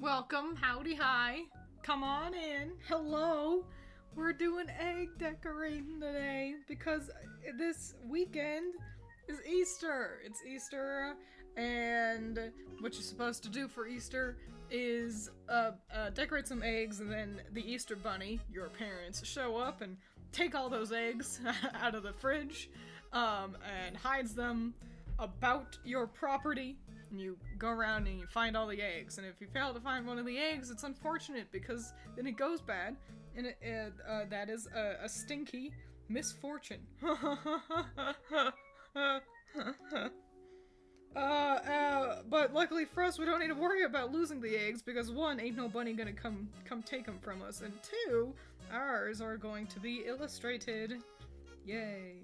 Welcome, howdy, hi. Come on in. Hello. We're doing egg decorating today because this weekend is Easter. It's Easter, and what you're supposed to do for Easter is decorate some eggs, and then the Easter Bunny, your parents, show up and take all those eggs out of the fridge and hides them about your property. And you go around and you find all the eggs, and if you fail to find one of the eggs, it's unfortunate because then it goes bad, and that is a stinky misfortune. But luckily for us, we don't need to worry about losing the eggs because one, ain't no bunny gonna come take them from us, and two, ours are going to be illustrated. Yay.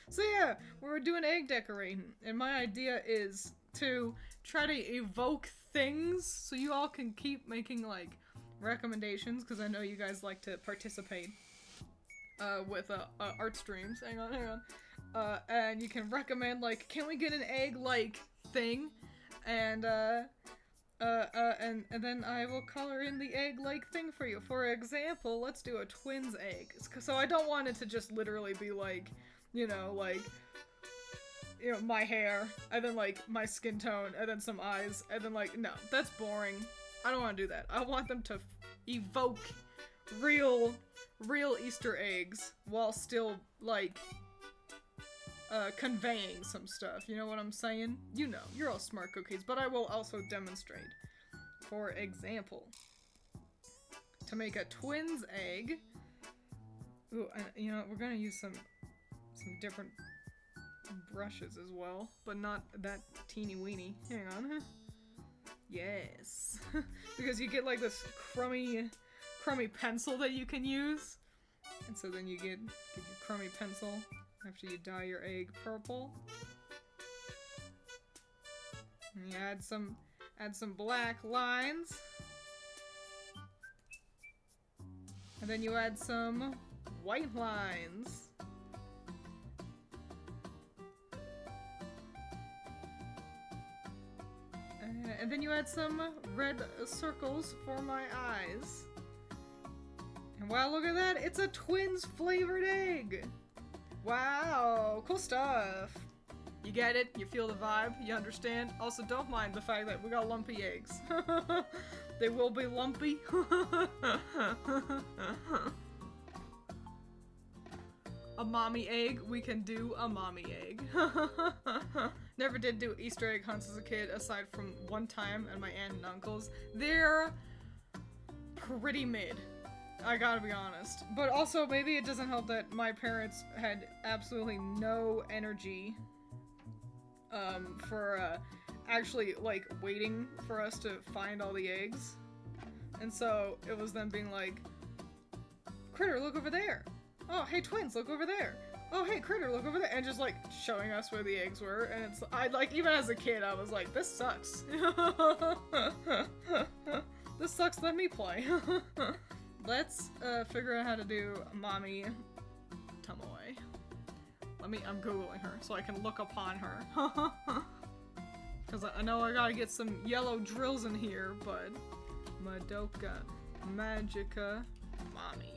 So yeah, we're doing egg decorating, and my idea is to try to evoke things so you all can keep making like recommendations, because I know you guys like to participate with art streams. Hang on. And you can recommend like, can we get an egg like thing, and then I will color in the egg like thing for you. For example, let's do a Twiins egg. So I don't want it to just literally be like, my hair, and then like my skin tone, and then some eyes, and then like, no, that's boring. I don't want to do that. I want them to evoke real Easter eggs while still like conveying some stuff. You know what I'm saying? You know, you're all smart cookies, but I will also demonstrate. For example, to make a Twiins egg, ooh, we're gonna use some different brushes as well, but not that teeny weeny. Hang on. Yes. Because you get like this crummy pencil that you can use. And so then you get your crummy pencil after you dye your egg purple. And you add some black lines. And then you add some white lines. And then you add some red circles for my eyes. And wow, look at that! It's a Twiins flavored egg! Wow, cool stuff! You get it? You feel the vibe? You understand? Also, don't mind the fact that we got lumpy eggs. They will be lumpy. A mommy egg, we can do a mommy egg. Never did do Easter egg hunts as a kid, aside from one time at my aunt and uncle's. They're pretty mid, I gotta be honest. But also, maybe it doesn't help that my parents had absolutely no energy for actually, like, waiting for us to find all the eggs. And so, it was them being like, Critter, look over there! Oh, hey, Twiins, look over there! Oh, hey, Critter, look over there! And just, like, showing us where the eggs were, and it's, even as a kid, I was like, this sucks. This sucks, let me play. Let's, figure out how to do Mommy Tomoe. I'm googling her, so I can look upon her. Because I know I gotta get some yellow drills in here, but Madoka Magica Mommy.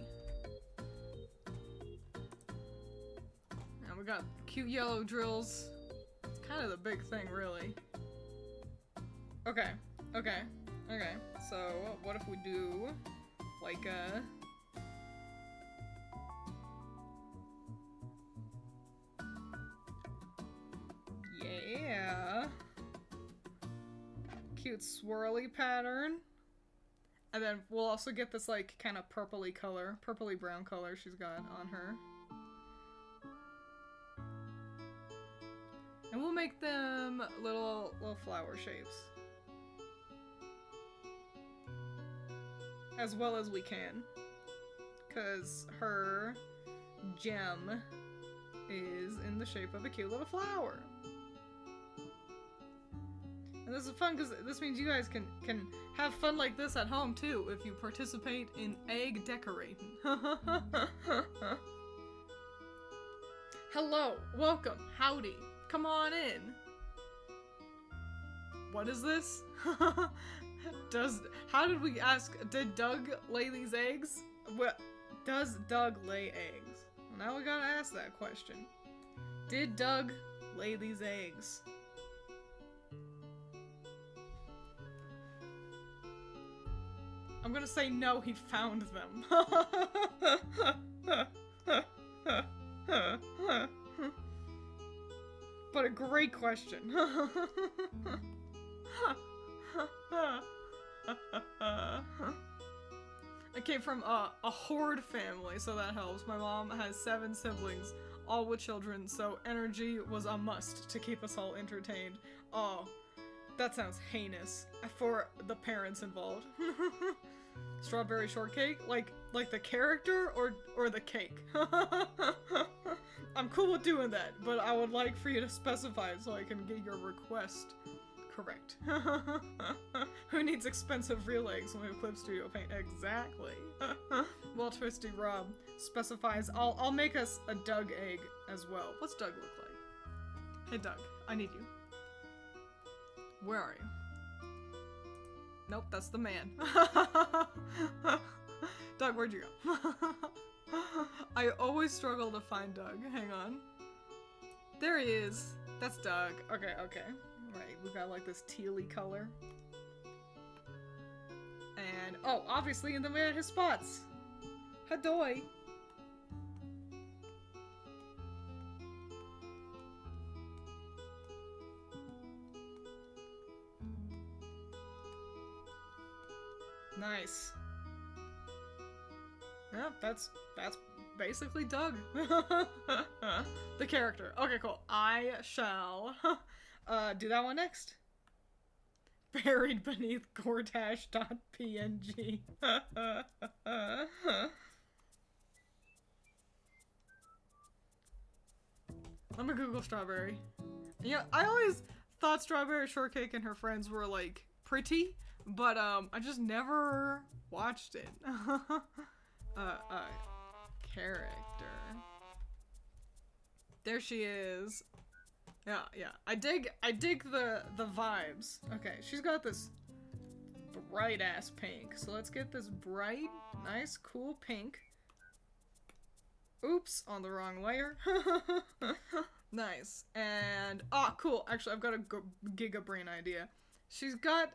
We got cute yellow drills. It's kind of the big thing, really. Okay. So, what if we do, like, yeah. Cute swirly pattern. And then we'll also get this, like, kind of purpley brown color she's got on her. And we'll make them little flower shapes. As well as we can. Because her gem is in the shape of a cute little flower. And this is fun because this means you guys can have fun like this at home too if you participate in egg decorating. Hello, welcome, howdy. Come on in. What is this? How did we ask? Did Doug lay these eggs? What? Does Doug lay eggs? Well, now we gotta ask that question. Did Doug lay these eggs? I'm gonna say no, he found them. But a great question. I came from a horde family, so that helps. My mom has 7 siblings, all with children, so energy was a must to keep us all entertained. Oh, that sounds heinous for the parents involved. Strawberry shortcake? Like the character or the cake? I'm cool with doing that, but I would like for you to specify so I can get your request correct. Who needs expensive real eggs when we have Clip Studio paint? Exactly. Well, Twisty Rob specifies I'll make us a Doug egg as well. What's Doug look like? Hey Doug, I need you. Where are you? Nope, that's the man. Doug, where'd you go? I always struggle to find Doug. Hang on. There he is. That's Doug. Okay. Right, we got like this tealy color. And, oh, obviously in the man his spots. Hadoy. Nice. Yeah, that's basically Doug. The character. Okay, cool. I shall do that one next. Buried beneath gortash.png. Let me Google strawberry. Yeah, I always thought Strawberry Shortcake and her friends were like pretty, but I just never watched it. Character. There she is. Yeah. I dig the vibes. Okay, she's got this bright ass pink. So let's get this bright, nice, cool pink. Oops, on the wrong layer. Nice. And cool. Actually, I've got a giga brain idea. She's got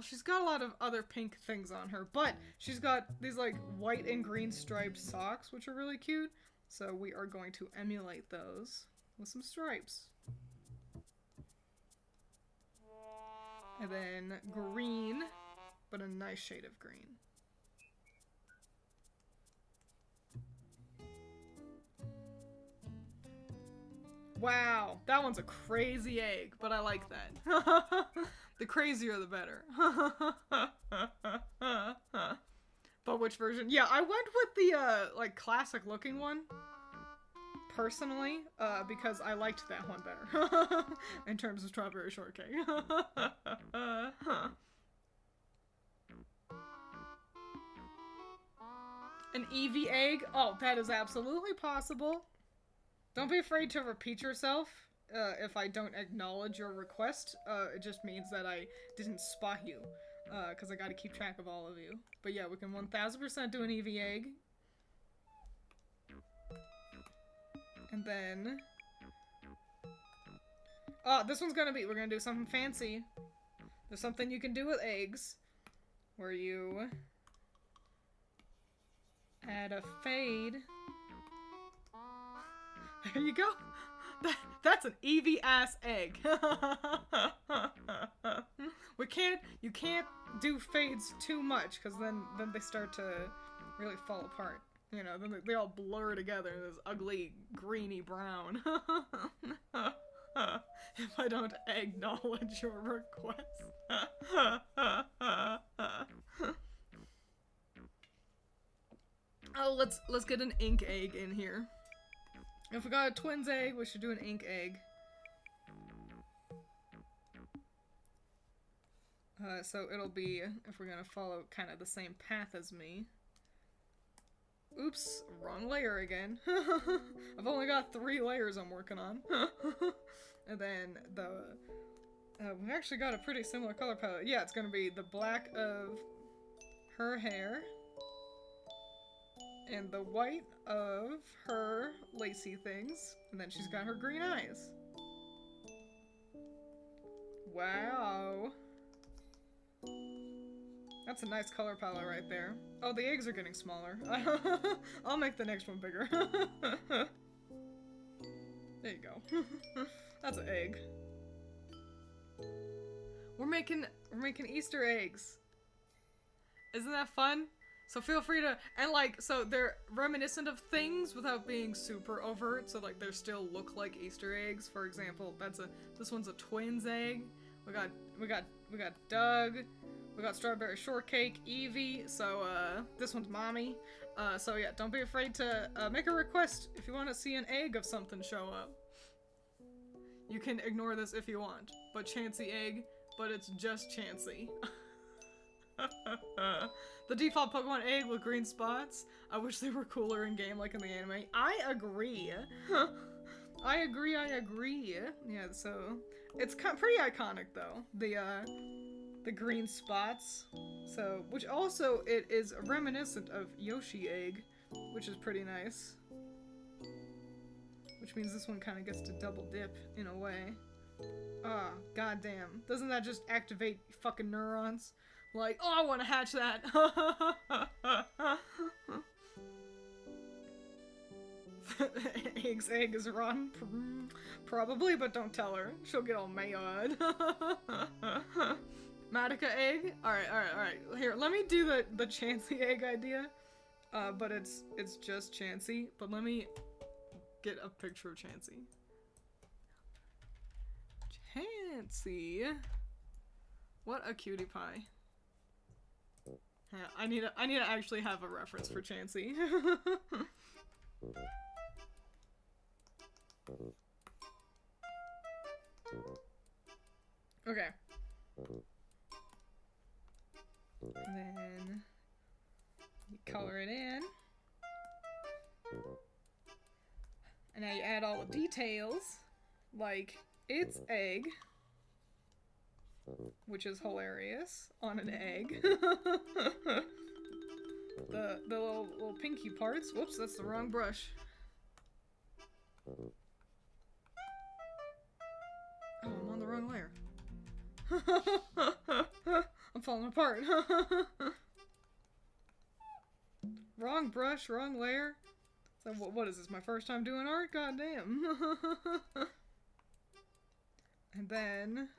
she's got a lot of other pink things on her, but she's got these like white and green striped socks, which are really cute. So we are going to emulate those with some stripes. And then green, but a nice shade of green. Wow, that one's a crazy egg, but I like that. The crazier the better. But which version? Yeah, I went with the like classic looking one. Personally, because I liked that one better. In terms of Strawberry Shortcake. An Eevee egg? Oh, that is absolutely possible. Don't be afraid to repeat yourself if I don't acknowledge your request. It just means that I didn't spot you. Because I gotta keep track of all of you. But yeah, we can 1000% do an Eevee egg. And then... this one's gonna be... We're gonna do something fancy. There's something you can do with eggs. Where you... add a fade... There you go. That's an Eevee ass egg. You can't do fades too much because then they start to really fall apart. You know, then they all blur together in this ugly greeny brown. If I don't acknowledge your request. Oh, let's get an ink egg in here. If we got a Twiins egg, we should do an ink egg. So it'll be, if we're gonna follow kind of the same path as me. Oops, wrong layer again. I've only got 3 layers I'm working on. And then We've actually got a pretty similar color palette. Yeah, it's gonna be the black of her hair and the white of her lacy things, and then she's got her green eyes. Wow. That's a nice color palette right there. Oh, the eggs are getting smaller. I'll make the next one bigger. There you go. That's an egg. We're making Easter eggs. Isn't that fun? So feel free to, and like, so they're reminiscent of things without being super overt, so like they still look like Easter eggs. For example, this one's a Twiins egg. We got Doug. We got Strawberry Shortcake, Evie. So this one's Mommy. So yeah, don't be afraid to make a request if you want to see an egg of something show up. You can ignore this if you want, but Chansey egg, but it's just Chansey. The default Pokemon egg with green spots. I wish they were cooler in game like in the anime. I agree. I agree. Yeah, so it's pretty iconic though. The green spots. So, which also it is reminiscent of Yoshi egg, which is pretty nice. Which means this one kind of gets to double dip in a way. Ah, goddamn. Doesn't that just activate fucking neurons? Like, oh, I want to hatch that. Egg is rotten. Probably, but don't tell her. She'll get all mad. Madoka egg? Alright. Here, let me do the Chansey egg idea. But it's just Chansey. But let me get a picture of Chansey. Chansey. What a cutie pie. Yeah, I need to actually have a reference for Chansey. Okay. And then you color it in. And now you add all the details, like it's egg, which is hilarious on an egg. the little pinky parts. Whoops, that's the wrong brush. Oh, I'm on the wrong layer. I'm falling apart. Wrong brush, wrong layer. So what is this, my first time doing art? God damn. And then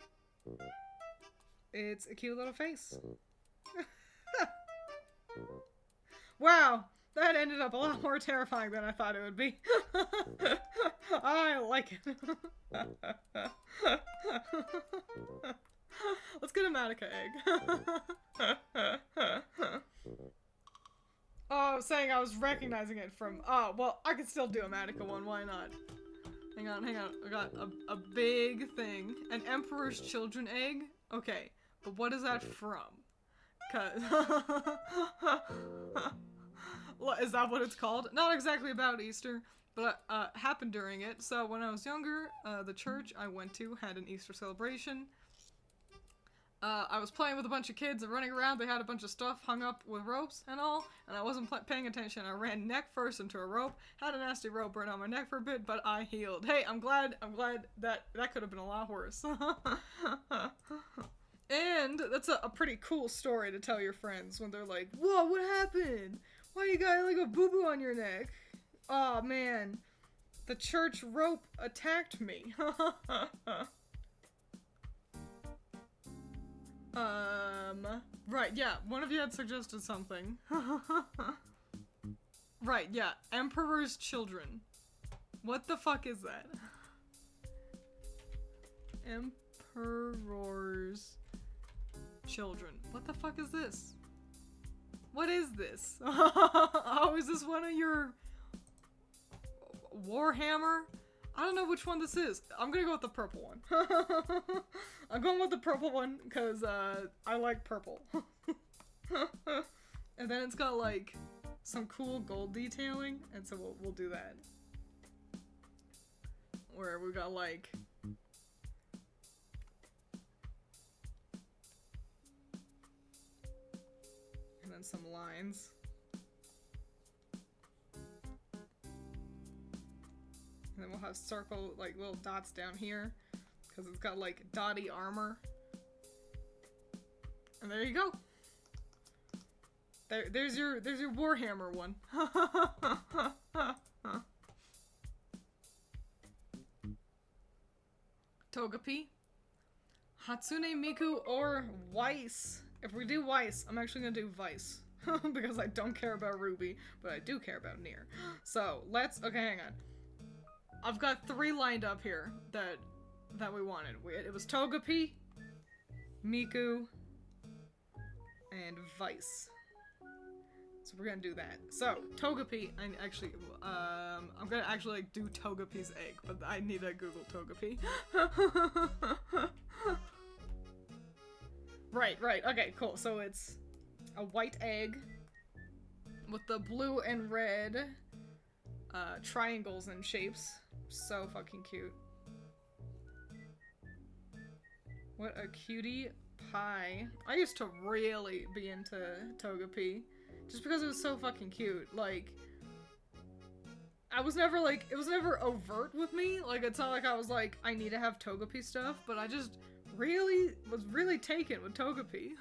it's a cute little face. Wow, that ended up a lot more terrifying than I thought it would be. I like it. Let's get a Madoka egg. Oh, I was saying I was recognizing it from... Oh, well, I could still do a Madoka one, why not? Hang on. I got a big thing. An Emperor's Children egg? Okay, but what is that from? Cause... Is that what it's called? Not exactly about Easter, but happened during it. So when I was younger, the church I went to had an Easter celebration. I was playing with a bunch of kids and running around. They had a bunch of stuff hung up with ropes and all, and I wasn't paying attention. I ran neck first into a rope, had a nasty rope burn on my neck for a bit, but I healed. Hey, I'm glad that could have been a lot worse. And that's a pretty cool story to tell your friends when they're like, whoa, what happened? Why you got like a boo-boo on your neck? Aw, man. The church rope attacked me. Right, yeah, one of you had suggested something. Right, yeah, Emperor's Children. What the fuck is that? Emperor's Children. What the fuck is this? What is this? Oh, is this one of your Warhammer? I don't know which one this is. I'm gonna go with the purple one. I'm going with the purple one because I like purple. And then it's got like some cool gold detailing, and so we'll do that. Where we got like some lines. And then we'll have circle, like, little dots down here. Because it's got, like, dotty armor. And there you go. There's your Warhammer one. Togepi, Hatsune Miku, or Weiss. If we do Weiss, I'm actually gonna do Weiss. Because I don't care about Ruby, but I do care about Nier. So, okay, hang on. I've got 3 lined up here that we wanted. It was Togepi, Miku, and Weiss. So we're gonna do that. So, Togepi, I'm gonna actually like, do Togepi's egg, but I need to Google Togepi. Right, okay, cool. So it's a white egg with the blue and red triangles and shapes. So fucking cute. What a cutie pie. I used to really be into Togepi. Just because it was so fucking cute. Like, I was never like, it was never overt with me. Like, it's not like I was like, I need to have Togepi stuff, but I just was really taken with Togepi.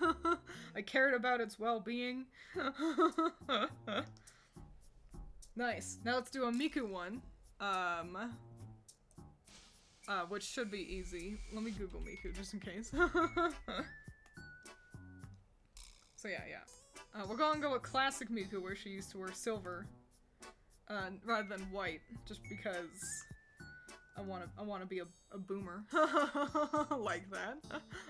I cared about its well-being. Nice. Now let's do a Miku one. Which should be easy. Let me Google Miku just in case. So yeah. We're gonna go with classic Miku, where she used to wear silver, rather than white, just because I wanna be a boomer like that.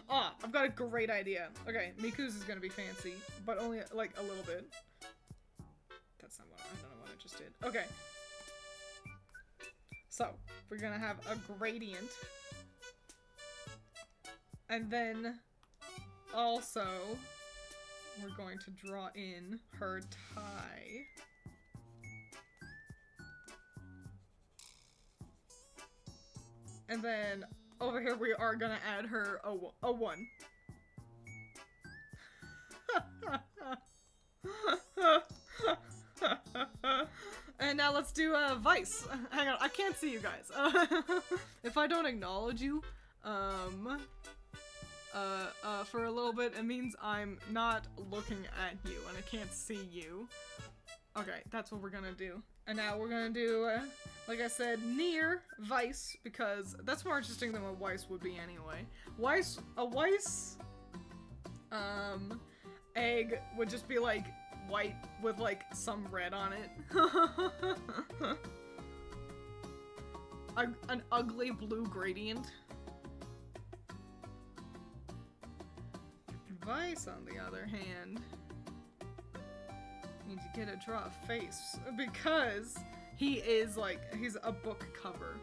Ah, I've got a great idea. Okay, Miku's is gonna be fancy, but only like a little bit. That's not what I don't know what I just did. Okay. So we're gonna have a gradient, and then also we're going to draw in her tie. And then over here we are gonna add her a 1. And now let's do Vice. Hang on, I can't see you guys. If I don't acknowledge you, for a little bit, it means I'm not looking at you and I can't see you. Okay, that's what we're gonna do. And now we're gonna do, like I said, Nier Vice, because that's more interesting than what Weiss would be anyway. A Weiss, egg would just be like white with like some red on it. An ugly blue gradient. Vice, on the other hand, need to get a draw a face, because he's a book cover.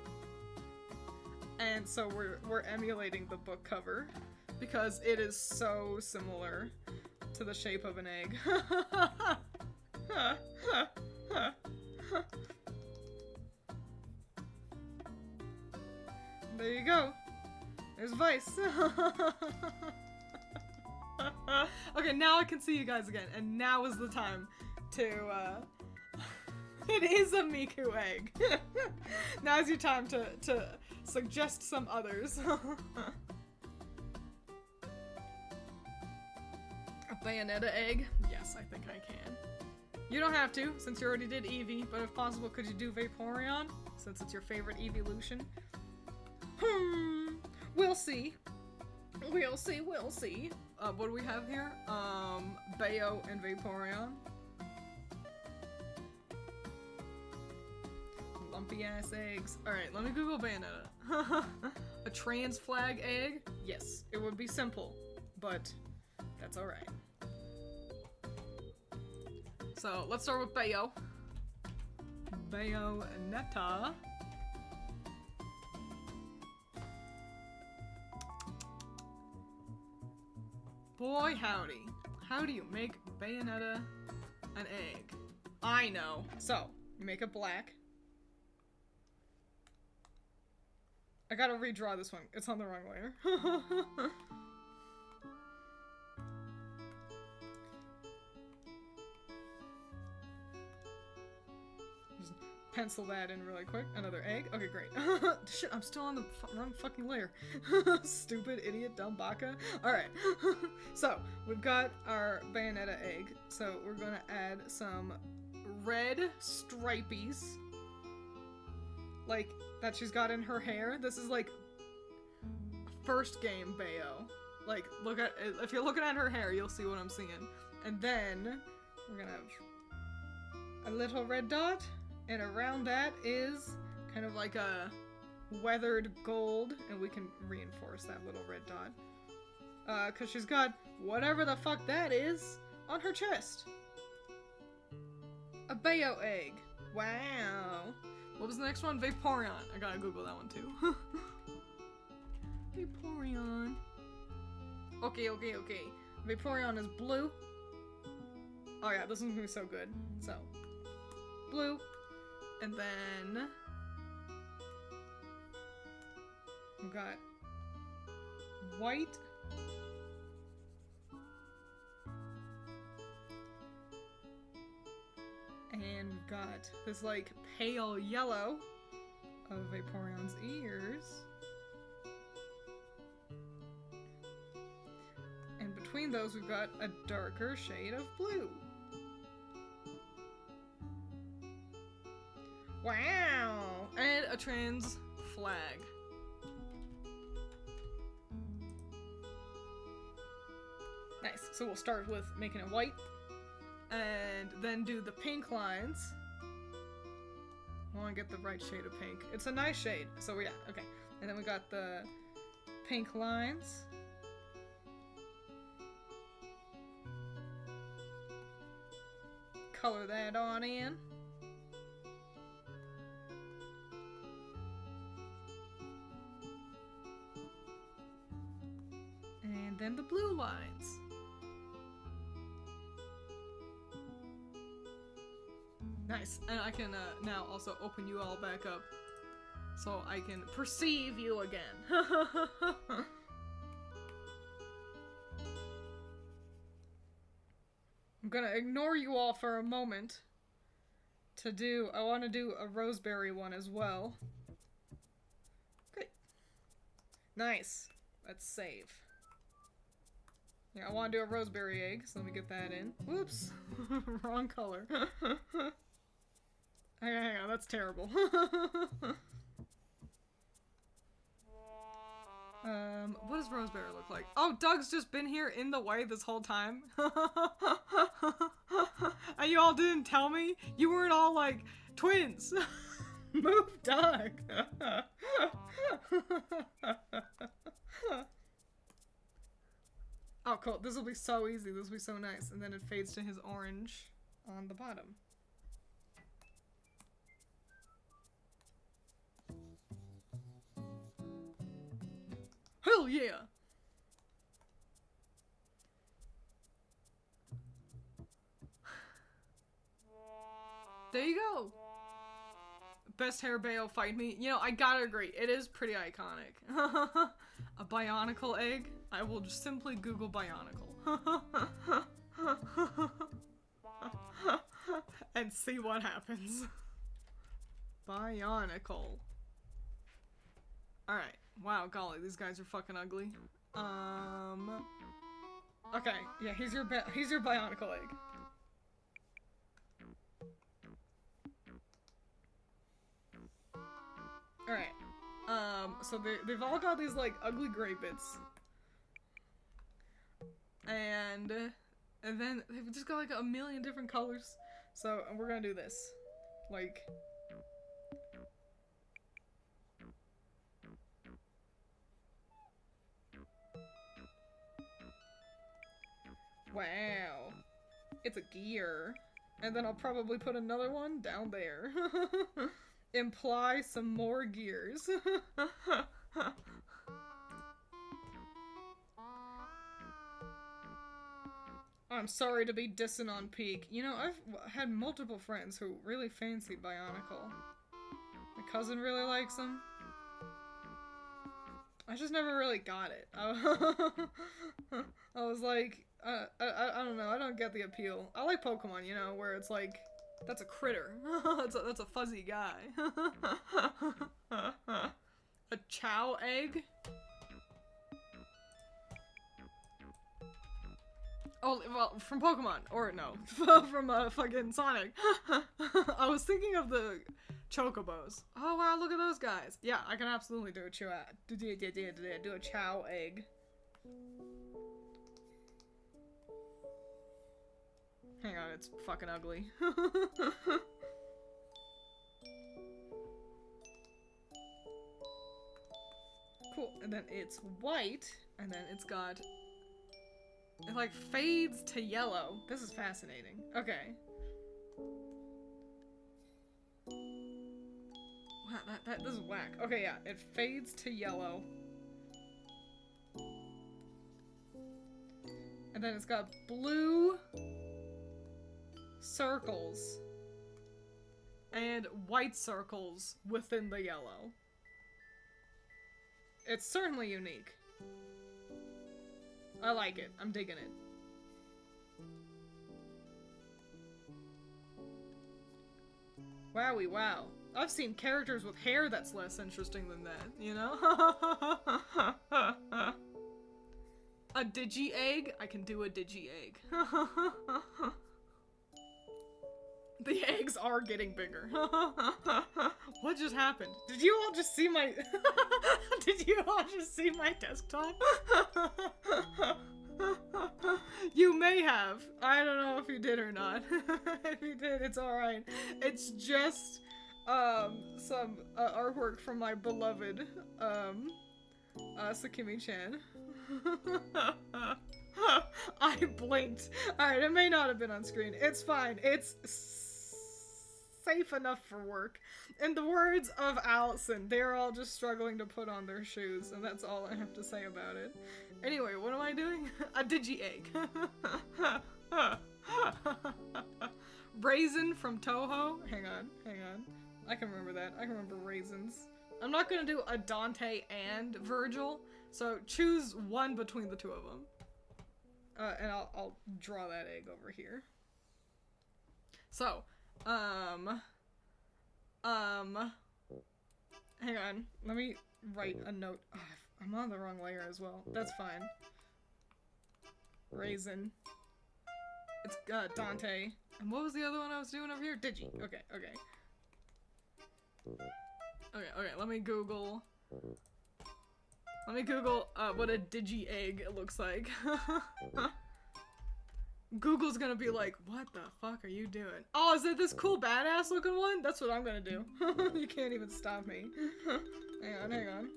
And so we're emulating the book cover, because it is so similar to the shape of an egg. There you go. There's Vice. Okay, now I can see you guys again, and now is the time to, it is a Miku egg. Now's your time to suggest some others. A Bayonetta egg? Yes, I think I can. You don't have to, since you already did Eevee, but if possible, could you do Vaporeon, since it's your favorite evolution? We'll see. We'll see. What do we have here? Bayo and Vaporeon. Lumpy ass eggs. Alright, let me Google Bayonetta. A trans flag egg? Yes, it would be simple, but that's alright. So, let's start with Bayo. Bayonetta. Boy howdy, how do you make Bayonetta an egg? I know. So, you make it black. I gotta redraw this one. It's on the wrong layer. pencil that in really quick. Another egg. Okay, great. Shit, I'm still on the wrong fucking layer. Stupid, idiot, dumb baka. Alright. So, we've got our Bayonetta egg. So, we're gonna add some red stripies. Like, that she's got in her hair. This is like first game Bayo. Like, look at, if you're looking at her hair, you'll see what I'm seeing. And then, we're gonna have a little red dot. And around that is kind of like a weathered gold, and we can reinforce that little red dot. Cause she's got whatever the fuck that is on her chest. A Bayo egg. Wow. What was the next one? Vaporeon. I gotta Google that one too. Vaporeon. Okay. Vaporeon is blue. Oh yeah, this one's gonna be so good. So, blue. And then we've got white. And we've got this like pale yellow of Vaporeon's ears. And between those we've got a darker shade of blue. Wow! And a trans flag. Nice. So we'll start with making it white. And then do the pink lines. I want to get the right shade of pink. It's a nice shade. So yeah, okay. And then we got the pink lines. Color that on in. And then the blue lines. Nice. And I can now also open you all back up so I can perceive you again. I'm gonna ignore you all for a moment I want to do a roseberry one as well. Great. Nice. Let's save. Yeah, I want to do a roseberry egg, so let me get that in. Whoops. Wrong color. Hang on, that's terrible. What does roseberry look like? Oh, Doug's just been here in the way this whole time. And you all didn't tell me? You weren't all like, twins! Move Doug! Oh, cool. This will be so easy. This will be so nice. And then it fades to his orange on the bottom. Hell yeah! There you go! Best hair Bayo fight me. You know, I gotta agree. It is pretty iconic. A Bionicle egg? I will just simply Google Bionicle. And see what happens. Bionicle. Alright. Wow, golly, these guys are fucking ugly. Okay, yeah, here's your Bionicle egg. Alright. So they've all got these, like, ugly gray bits. And then they've just got, like, a million different colors. So, we're gonna do this. Like... Wow. It's a gear. And then I'll probably put another one down there. Imply some more gears. I'm sorry to be dissing on Peak. You know, I've had multiple friends who really fancied Bionicle. My cousin really likes him. I just never really got it. I was like, I don't know, I don't get the appeal. I like Pokemon, you know, where it's like, That's a critter. That's a fuzzy guy. A chow egg? Oh, well, from Pokemon. Or no, from fucking Sonic. I was thinking of the Chocobos. Oh wow, look at those guys. Yeah, I can absolutely do a chow egg. Hang on, it's fucking ugly. Cool, and then it's white, and then it's got... It like fades to yellow. This is fascinating. Okay. Wow, this is whack. Okay, yeah, it fades to yellow. And then it's got blue circles and white circles within the yellow. It's certainly unique. I like it. I'm digging it. Wowie wow. I've seen characters with hair that's less interesting than that, you know? A digi-egg? I can do a digi-egg. The eggs are getting bigger. What just happened? Did you all just see my... Did you all just see my desktop? You may have. I don't know if you did or not. If you did, it's alright. It's just some artwork from my beloved Sakimi-chan. I blinked. Alright, it may not have been on screen. It's fine. It's safe enough for work. In the words of Allison, they're all just struggling to put on their shoes, and that's all I have to say about it. Anyway, what am I doing? A digi-egg. Raisin from Toho? Hang on. I can remember that. I can remember raisins. I'm not gonna do a Dante and Virgil, so choose one between the two of them. And I'll draw that egg over here. So, hang on. Let me write a note. Oh, I'm on the wrong layer as well. That's fine. Raisin. It's Dante. And what was the other one I was doing over here? Digi. Okay. Let me Google what a digi-egg looks like. Google's gonna be like, what the fuck are you doing? Oh, is it this cool badass looking one? That's what I'm gonna do. You can't even stop me. Hang on.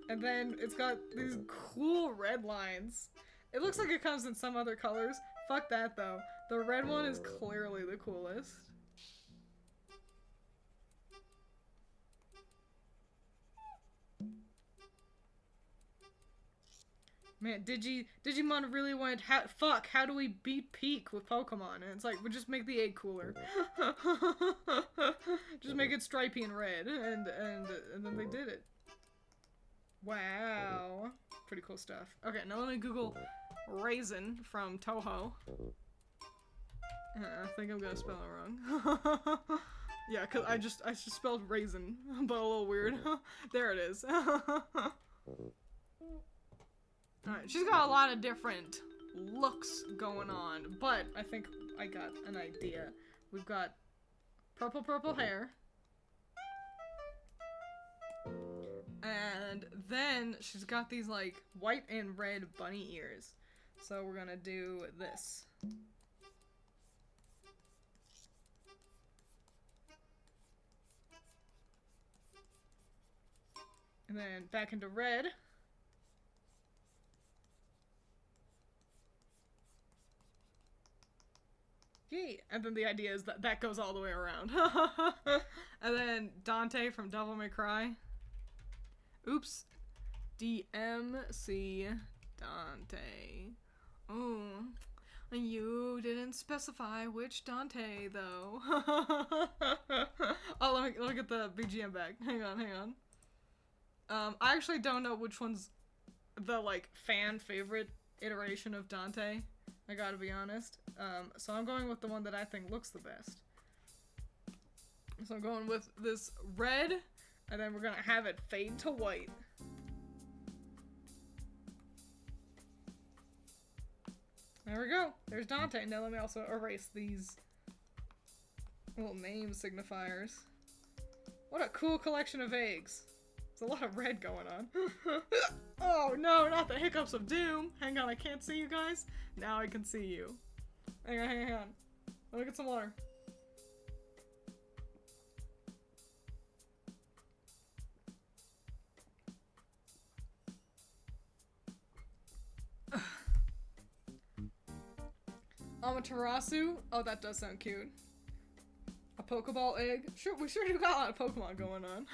And then it's got these cool red lines. It looks like it comes in some other colors. Fuck that though. The red one is clearly the coolest. Man, Digimon really went, how do we beat Peak with Pokemon? And it's like, we'll just make the egg cooler. Just make it stripy and red, and then they did it. Wow. Pretty cool stuff. Okay, now let me Google Raisin from Toho. I think I'm gonna spell it wrong. Yeah, cause I just spelled raisin, but a little weird. There it is. Alright, she's got a lot of different looks going on, but I think I got an idea. We've got purple hair. And then she's got these like white and red bunny ears. So we're gonna do this. And then back into red. Yay! And then the idea is that that goes all the way around. And then Dante from Devil May Cry. Oops. DMC Dante. Oh, you didn't specify which Dante though. Oh, let me get the BGM back. Hang on. I actually don't know which one's the like fan favorite iteration of Dante. I gotta be honest. So I'm going with the one that I think looks the best. So I'm going with this red, and then we're gonna have it fade to white. There we go. There's Dante. Now let me also erase these little name signifiers. What a cool collection of eggs. There's a lot of red going on. Oh no, not the hiccups of doom. Hang on, I can't see you guys. Now I can see you. Hang on, hang on. Let me get some water. Amaterasu? Oh, that does sound cute. A Pokeball egg? Sure, we sure do got a lot of Pokemon going on.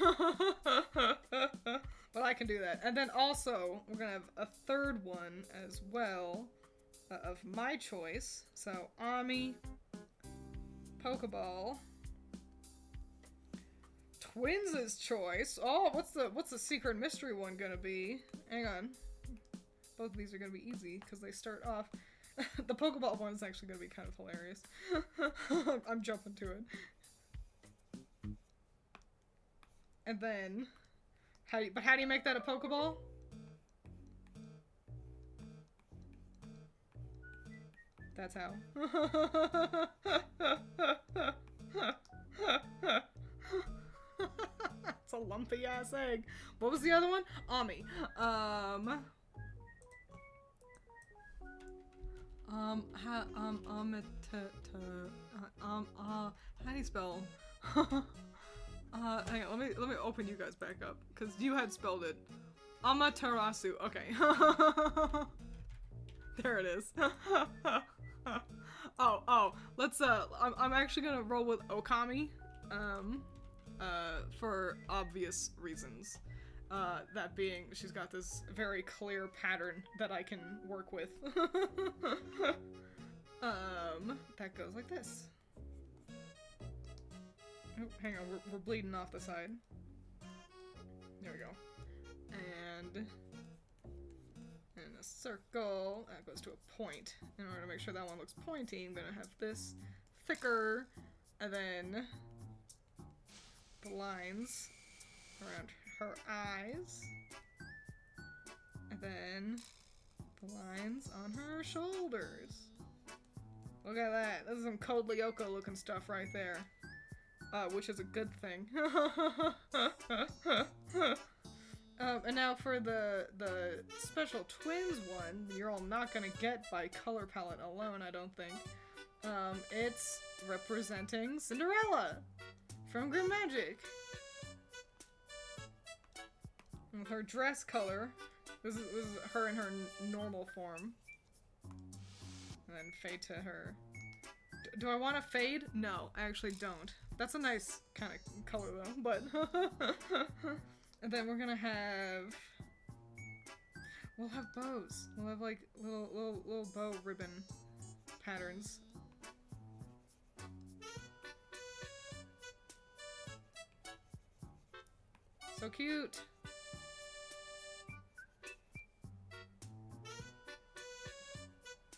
But I can do that. And then also, we're gonna have a third one as well of my choice. So, Ami, Pokeball, Twiins' choice. Oh, what's the secret mystery one gonna be? Hang on. Both of these are gonna be easy because they start off. The Pokeball one is actually gonna be kind of hilarious. I'm jumping to it. And then, how do you make that a Pokeball? That's how. It's a lumpy ass egg. What was the other one? Ami. How do you spell? Hang on, let me open you guys back up, because you had spelled it. Amaterasu, okay. There it is. Let's, I'm actually gonna roll with Okami, for obvious reasons. That being, she's got this very clear pattern that I can work with. That goes like this. Oh, hang on, we're bleeding off the side. There we go. And in a circle, that goes to a point. In order to make sure that one looks pointy, I'm gonna have this thicker, and then the lines around her eyes, and then the lines on her shoulders. Look at that. This is some Code Lyoko looking stuff right there. Which is a good thing. And now for the special Twiins one, you're all not gonna get by color palette alone, I don't think. It's representing Cinderella from Grim Magic. With her dress color, this is her in her normal form. And then fade to her. Do I want to fade? No, I actually don't. That's a nice kind of color though, but... And then we're gonna have... We'll have bows. We'll have like little bow ribbon patterns. So cute!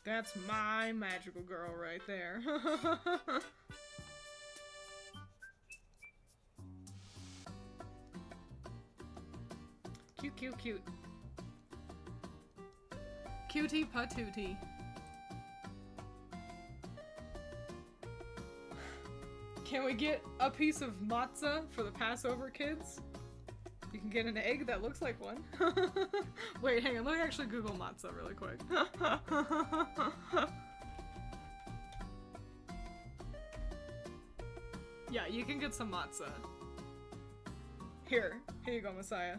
That's my magical girl right there. Cute, cute, cute. Cutie patootie. Can we get a piece of matzah for the Passover kids? You can get an egg that looks like one. Wait, hang on, let me actually Google matzah really quick. Yeah, you can get some matzah. Here you go, Messiah.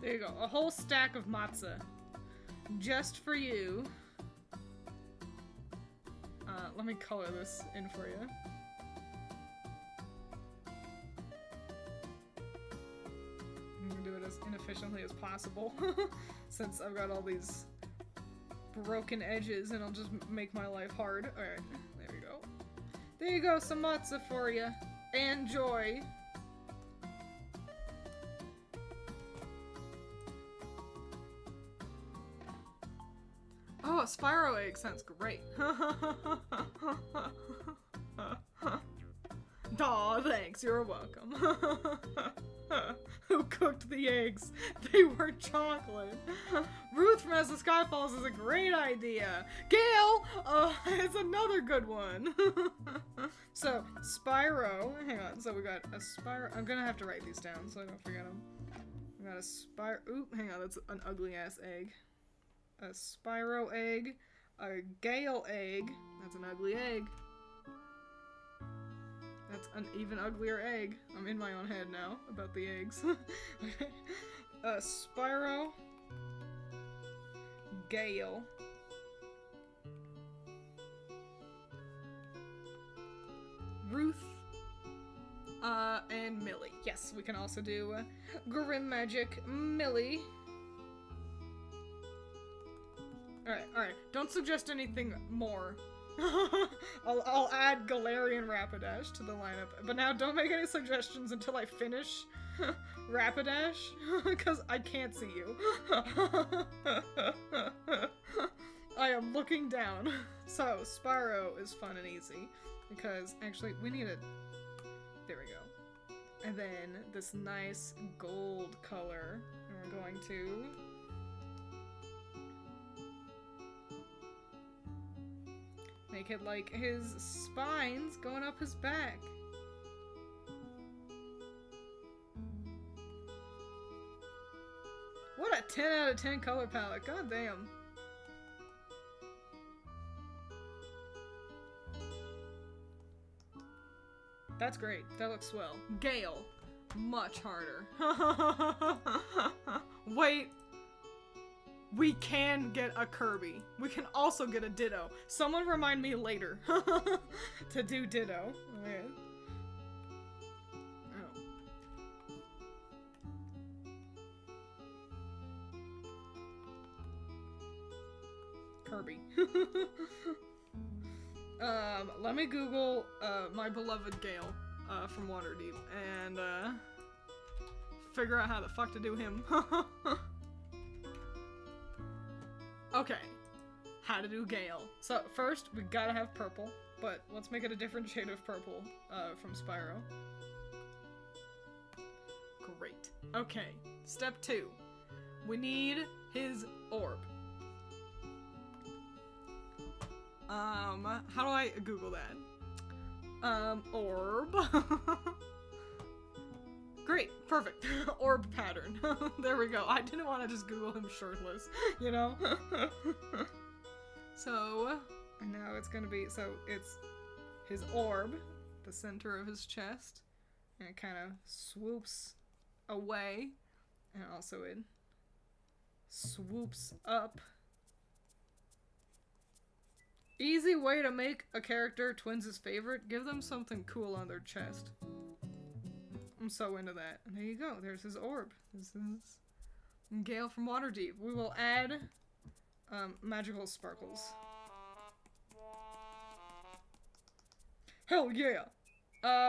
There you go, a whole stack of matzah. Just for you. Let me color this in for you. I'm gonna do it as inefficiently as possible, since I've got all these broken edges and it'll just make my life hard. Alright, there we go. There you go, some matzo for you. Enjoy. Oh, a Spyro egg sounds great. Aw, thanks, you're welcome. Who cooked the eggs? They were chocolate. Ruth from As the Sky Falls is a great idea. Gail, it's another good one. So, Spyro, hang on, so we got a Spyro, I'm gonna have to write these down so I don't forget them. We got a Spyro, oop, hang on, that's an ugly ass egg. A Spyro egg, a Gale egg, that's an ugly egg. That's an even uglier egg. I'm in my own head now about the eggs. Spyro, Gale, Ruth, and Millie. Yes, we can also do Grim Magic Millie. Alright, don't suggest anything more. I'll add Galarian Rapidash to the lineup, but now don't make any suggestions until I finish Rapidash, because I can't see you. I am looking down. So, Spyro is fun and easy, because actually we need it. There we go. And then this nice gold color, and we're going to make it like his spines going up his back. What a 10 out of 10 color palette, god damn. That's great, that looks swell. Gale, much harder. Wait. We can get a Kirby. We can also get a Ditto. Someone remind me later to do Ditto. Okay. Oh. Kirby. Let me Google my beloved Gale from Waterdeep and figure out how the fuck to do him. Okay, how to do Gale. So first, we gotta have purple, but let's make it a different shade of purple from Spyro. Great. Okay, step 2. We need his orb. How do I Google that? Orb. Great, perfect. Orb pattern. There we go. I didn't want to just Google him shirtless, you know? So, now it's gonna be, so it's his orb, the center of his chest, and it kind of swoops away, and also it swoops up. Easy way to make a character Twiins' favorite, give them something cool on their chest. I'm so into that. And there you go. There's his orb. This is Gale from Waterdeep. We will add magical sparkles. Hell yeah!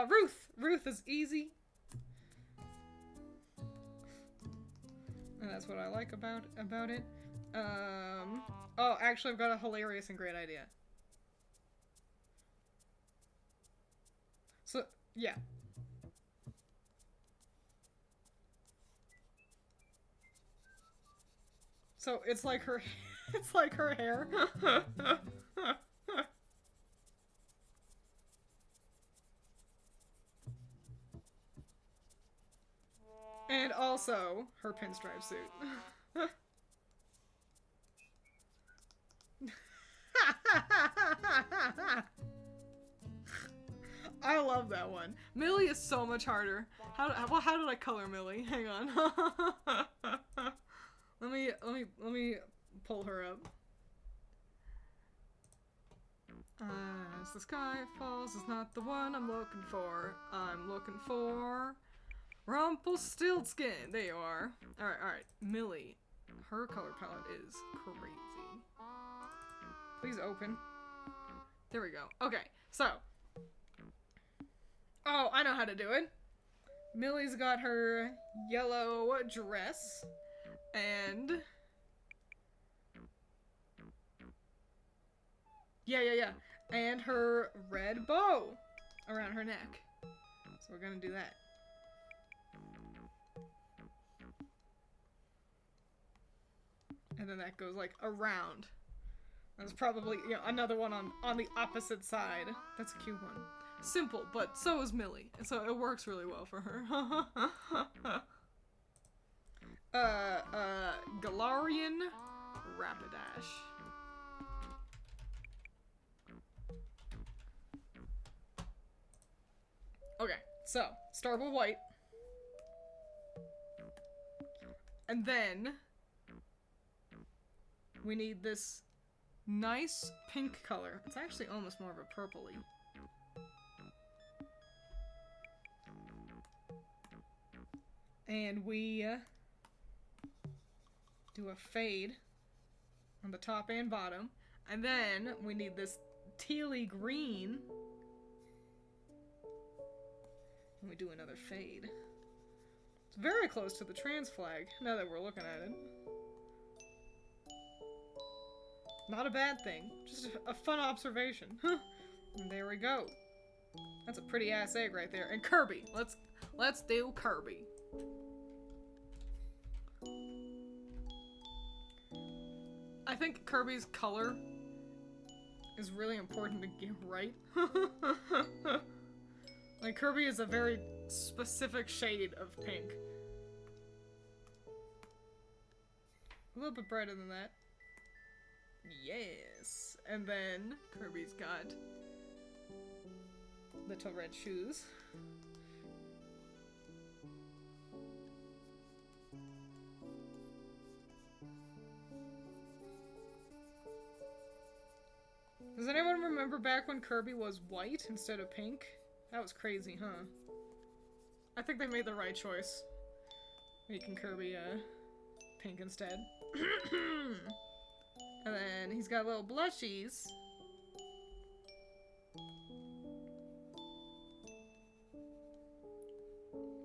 Ruth! Ruth is easy. And that's what I like about it. Oh, actually I've got a hilarious and great idea. So, yeah. So it's like her hair. And also her pinstripe suit. I love that one. Millie is so much harder. How did I color Millie? Hang on. Let me pull her up. As the sky falls is not the one I'm looking for. I'm looking for Rumpelstiltskin. There you are. Alright. Millie. Her color palette is crazy. Please open. There we go. Okay, so. Oh, I know how to do it. Millie's got her yellow dress. And... Yeah. And her red bow around her neck. So we're gonna do that. And then that goes, like, around. There's probably, you know, another one on the opposite side. That's a cute one. Simple, but so is Millie. So it works really well for her. Galarian Rapidash. Okay, so, start with white. And then... we need this nice pink color. It's actually almost more of a purpley. And we do a fade on the top and bottom. And then we need this tealy green. And we do another fade. It's very close to the trans flag, now that we're looking at it. Not a bad thing. Just a fun observation. And there we go. That's a pretty ass egg right there. And Kirby. Let's do Kirby. I think Kirby's color is really important to get right. Like, Kirby is a very specific shade of pink. A little bit brighter than that. Yes. And then Kirby's got little red shoes. Does anyone remember back when Kirby was white instead of pink? That was crazy, huh? I think they made the right choice. Making Kirby, pink instead. And then he's got little blushies.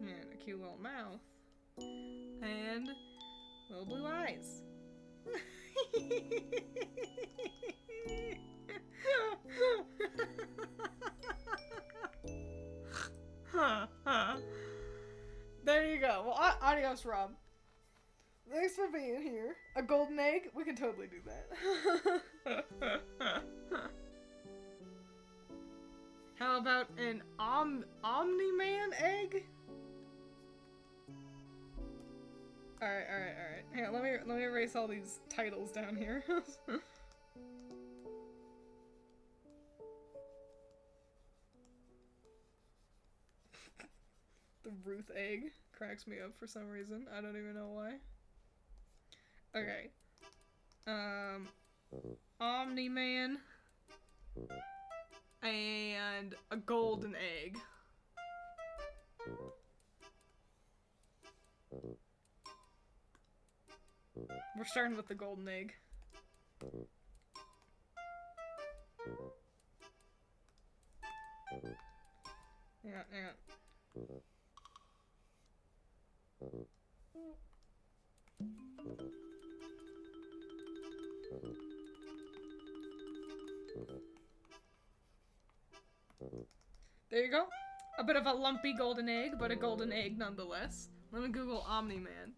And a cute little mouth. And little blue eyes. There you go. Well, adios, Rob. Thanks for being here. A golden egg? We can totally do that. How about an Omni-Man egg? Alright. Hang on, let me erase all these titles down here. The Ruth egg cracks me up for some reason. I don't even know why. Okay. Omni-Man. And a golden egg. We're starting with the golden egg. Yeah. There you go. A bit of a lumpy golden egg, but a golden egg nonetheless. Let me Google Omni-Man.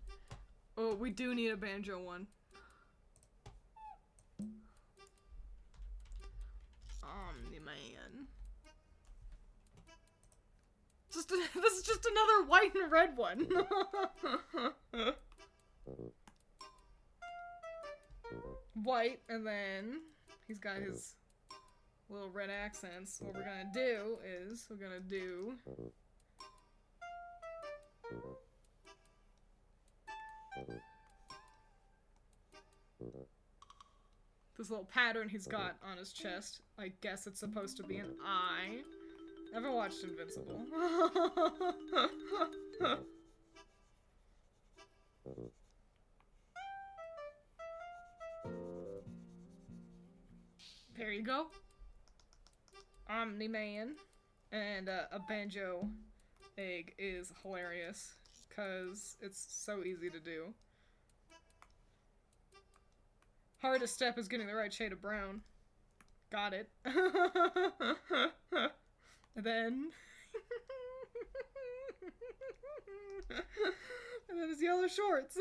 Oh, we do need a banjo one. Omni-Man. This is just another white and red one. White, and then he's got his little red accents. What we're gonna do is we're gonna do this little pattern he's got on his chest. I guess it's supposed to be an eye. Never watched Invincible. you go. Omni-Man. And a banjo egg is hilarious, because it's so easy to do. Hardest step is getting the right shade of brown. Got it. And then... and then his yellow shorts.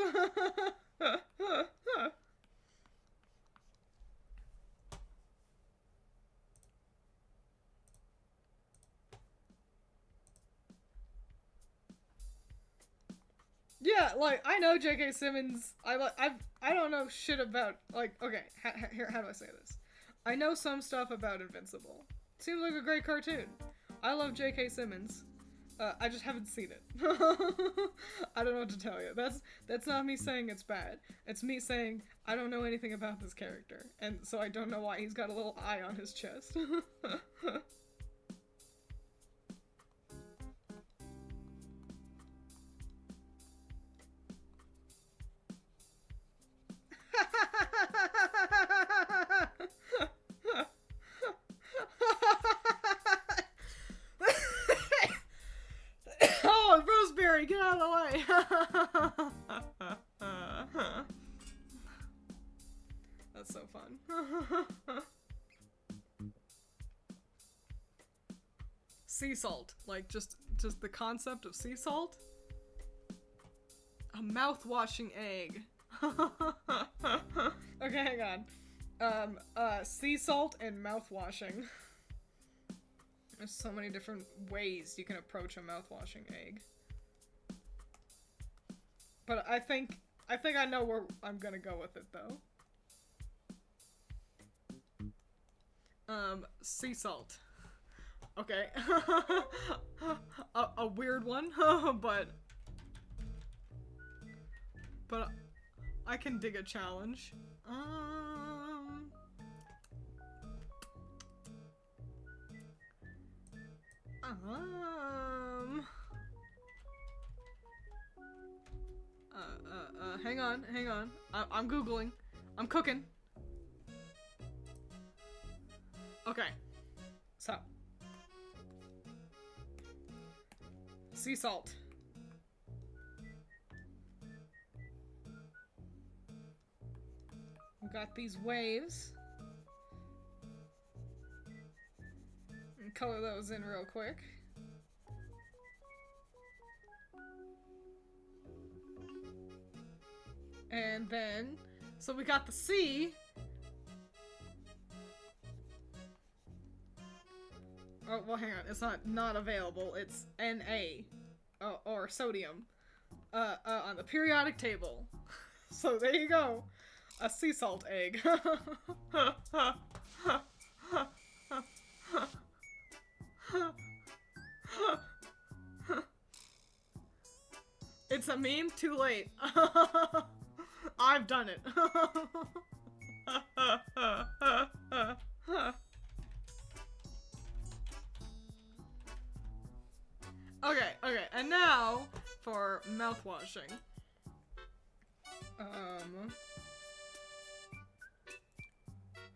Yeah, like, I know J.K. Simmons. I don't know shit about, like, okay, here, how do I say this? I know some stuff about Invincible. Seems like a great cartoon. I love J.K. Simmons. I just haven't seen it. I don't know what to tell you. That's not me saying it's bad. It's me saying I don't know anything about this character, and so I don't know why he's got a little eye on his chest. Oh, Roseberry, get out of the way! That's so fun. Sea salt, like just the concept of sea salt. A mouth-washing egg. Okay, hang on. Sea salt and mouth-washing. There's so many different ways you can approach a mouth-washing egg. But I think I know where I'm gonna go with it, though. Sea salt. Okay. a weird one, but I can dig a challenge. Hang on. I'm Googling. I'm cooking. Okay. So. Sea salt. We got these waves. And color those in real quick. And then, so we got the sea. Oh, well, hang on. It's not available. It's Na, or sodium, on the periodic table. So there you go. A sea salt egg. It's a meme? Too late. I've done it. Okay, and now for mouthwashing.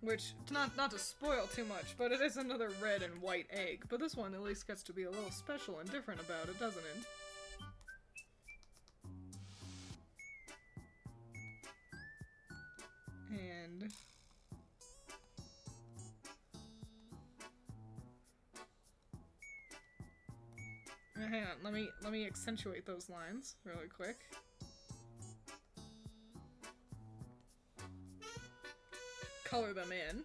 Which, not to spoil too much, but it is another red and white egg. But this one at least gets to be a little special and different about it, doesn't it? And... hang on, let me accentuate those lines really quick. Color them in.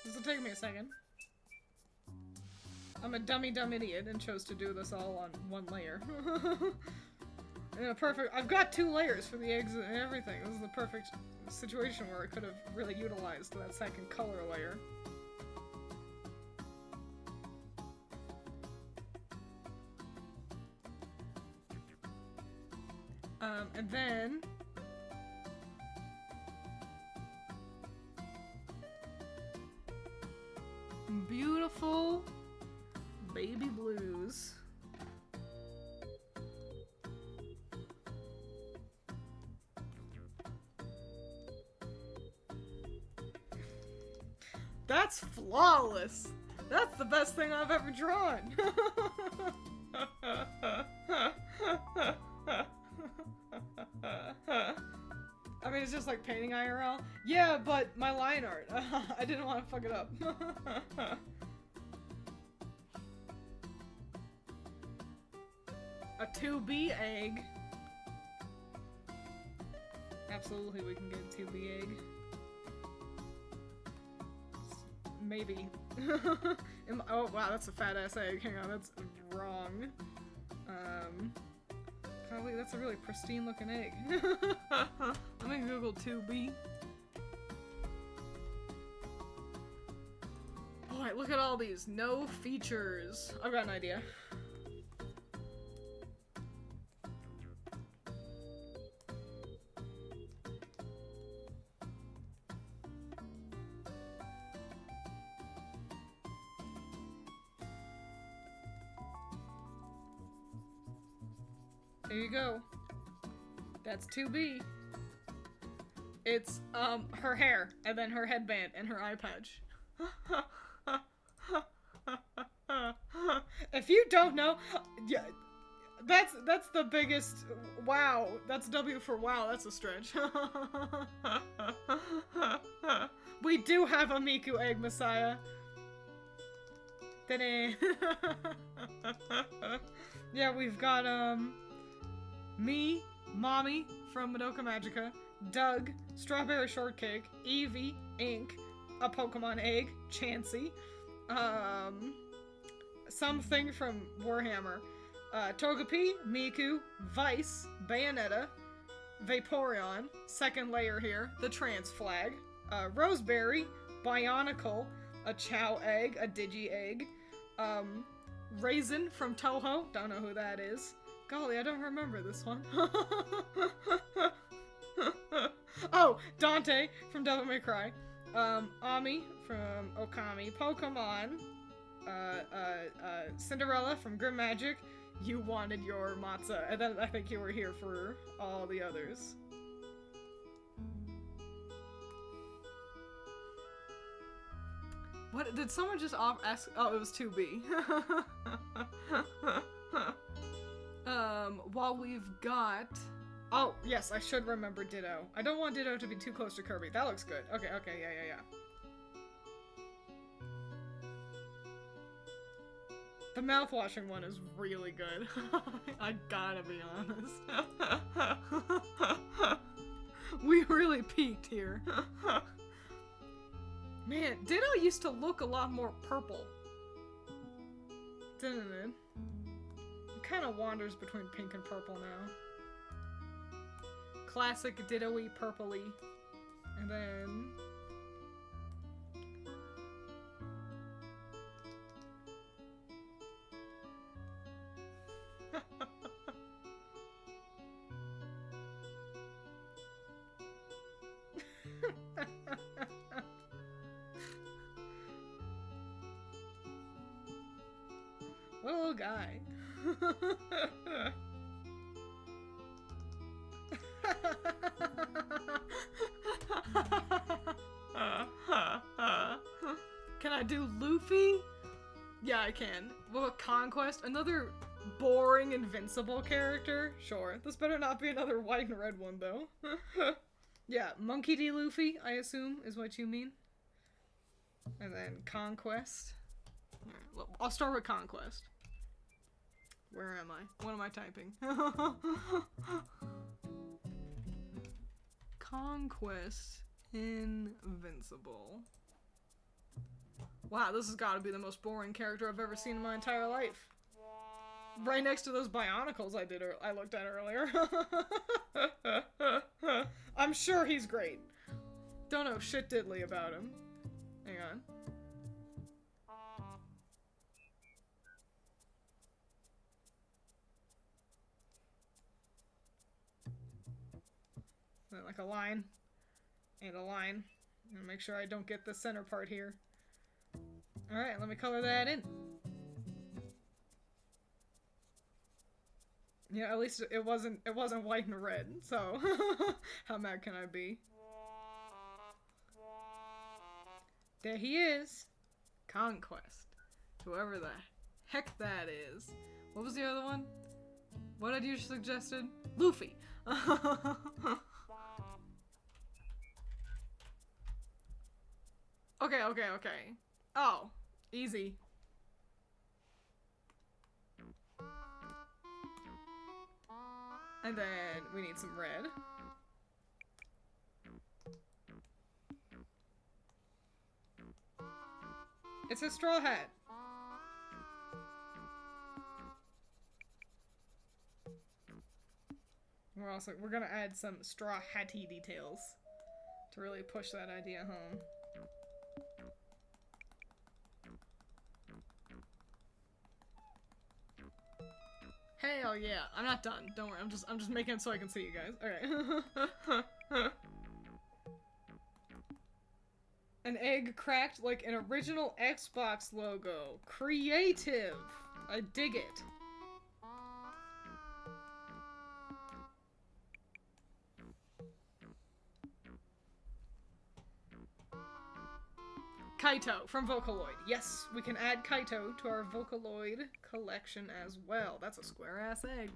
This will take me a second. I'm a dumb idiot and chose to do this all on one layer. I've got 2 layers for the eggs and everything. This is the perfect situation where I could have really utilized that second color layer. And then... beautiful Baby blues. That's flawless. That's the best thing I've ever drawn. I mean, it's just like painting IRL. Yeah, but my line art. I didn't want to fuck it up. A 2B egg. Absolutely, we can get a 2B egg. Maybe. Oh, wow, that's a fat ass egg. Hang on, that's wrong. Probably, that's a really pristine looking egg. Let me Google 2B. Boy, look at all these. No features. I've got an idea. There you go. That's 2B. It's, her hair, and then her headband, and her eye patch. If you don't know, yeah, that's the biggest, wow. That's W for wow, that's a stretch. We do have a Miku Egg Messiah. Ta-da. Yeah, we've got, me, Mommy from Madoka Magica, Doug, Strawberry Shortcake, Eevee, Ink, a Pokemon Egg, Chansey, something from Warhammer, Togepi, Miku, Vice, Bayonetta, Vaporeon, second layer here, the Trans Flag, Roseberry, Bionicle, a Chow Egg, a Digi Egg, Raisin from Toho, don't know who that is. Golly, I don't remember this one. Oh, Dante from Devil May Cry. Ami from Okami. Pokemon. Cinderella from Grim Magic. You wanted your matzo. And then I think you were here for all the others. What? Did someone just ask? Oh, it was 2B. While we've got... Oh, yes, I should remember Ditto. I don't want Ditto to be too close to Kirby. That looks good. Okay, yeah. The mouth-washing one is really good. I gotta be honest. We really peaked here. Man, Ditto used to look a lot more purple. Didn't it? It kind of wanders between pink and purple now. Classic Ditto-y, purple-y. And then... What a little guy. Can I do Luffy? Yeah, I can. What about Conquest? Another boring Invincible character? Sure. This better not be another white and red one, though. Yeah, Monkey D. Luffy, I assume, is what you mean. And then Conquest. Right, I'll start with Conquest. Where am I? What am I typing? Conquest Invincible. Wow, this has got to be the most boring character I've ever seen in my entire life. Right next to those Bionicles I looked at earlier. I'm sure he's great. Don't know shit diddly about him. Hang on. Like a line and a line. And make sure I don't get the center part here. Alright, let me color that in. Yeah, at least it wasn't white and red, so how mad can I be? There he is. Conquest. Whoever the heck that is. What was the other one? What had you suggested? Luffy. Okay. Oh, easy. And then we need some red. It's a straw hat. We're gonna add some straw hatty details to really push that idea home. Hell yeah. I'm not done. Don't worry. I'm just making it so I can see you guys. Okay. An egg cracked like an original Xbox logo. Creative. I dig it. Kaito from Vocaloid. Yes, we can add Kaito to our Vocaloid collection as well. That's a square-ass egg.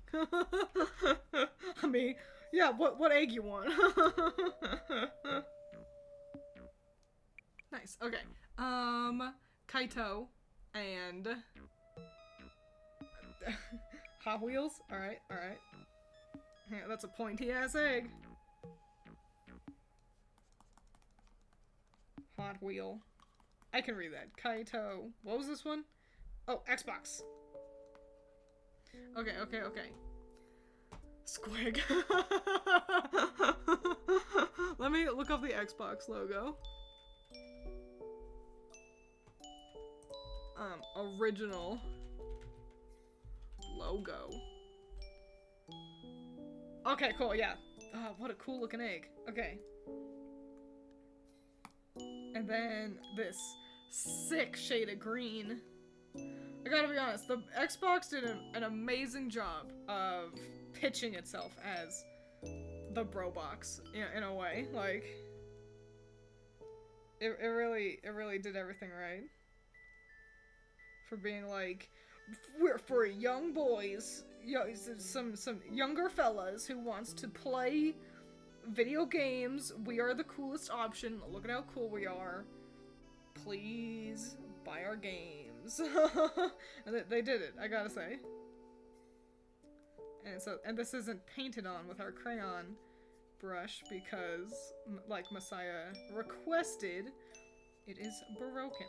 I mean, yeah, what egg you want? Nice, okay. Kaito and Hot Wheels? Alright. Yeah, that's a pointy-ass egg. Hot Wheel. I can read that. Kaito. What was this one? Oh, Xbox. Okay. Squig. Let me look up the Xbox logo. Original logo. Okay, cool, yeah. What a cool looking egg. Okay. And then this sick shade of green. I gotta be honest, the Xbox did an amazing job of pitching itself as the bro box, in a way. Like, it really did everything right. For being like, we're for young boys, some younger fellas who wants to play video games. We are the coolest option. Look at how cool we are. Please buy our games. And they did it, I gotta say. And this isn't painted on with our crayon brush because, like Messiah requested, it is broken.